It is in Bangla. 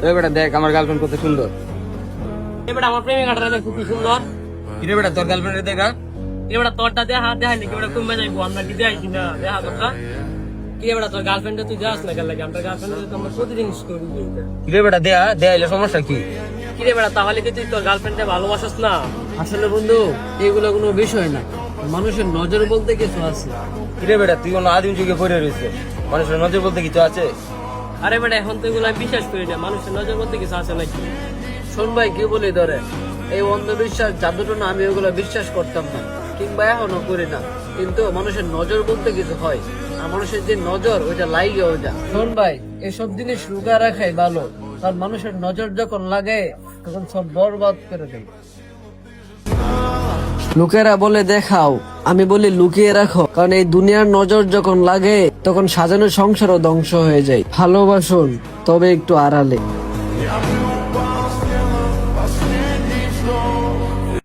ওই বেটা দেখ আমার গার্লফ্রেন্ড কত সুন্দর। এবারে আমার প্রেমিকাটা দেখ খুব সুন্দর। কিরে বেটা তোর গার্লফ্রেন্ড দেখা? এবারে তোরটা দেখা দেখাই নাকি এবারে কমবে যাইবো, আমরা কি দেখাইছি না দেখা তোরটা? কি এবারে তোর গার্লফ্রেন্ডে তুই যাস না কেন লাগে? আমরা গার্লফ্রেন্ডে তো আমরা প্রতিদিন করি। কিরে বেটা দেয়া দেয়াইলে সমস্যা কি? কি রে বেটা, তাহলে কি তুই তোর গার্লফ্রেন্ডে ভালোবাসিস না? আসলে বন্ধু এগুলো কোনো বিষয় না, মানুষের নজর বলতে কিছু আছে। কিরে বেটা তুই কোনো আদিম যুগে পড়ে রয়েছে, মানুষের নজর বলতে কিছু আছে? আরে বেটা এখন তো এগুলো আমি বিশ্বাস করি না, মানুষের নজর বলতে কিছু আছে নাকি? শোন ভাই কি বলি ধরে, এই অন্ধবিশ্বাস জাদুটনা আমি ওগুলো বিশ্বাস করতাম না, কিংবা এখনো করি না, কিন্তু মানুষের নজর বলতে কিছু হয়, আর মানুষের যে নজর ওইটা লাইগে ওইটা। শোন ভাই এসব জিনিস লুকা রাখাই ভালো, কারণ মানুষের নজর যখন লাগে তখন সব বরবাদ করে দেয়। লোকেরা বলে দেখাও, আমি বলি লুকিয়ে রাখো, কারণ এই দুনিয়ার নজর যখন লাগে তখন সাজানো সংসারও ধ্বংস হয়ে যায়। ভালোবাসুন তবে একটু আড়ালে।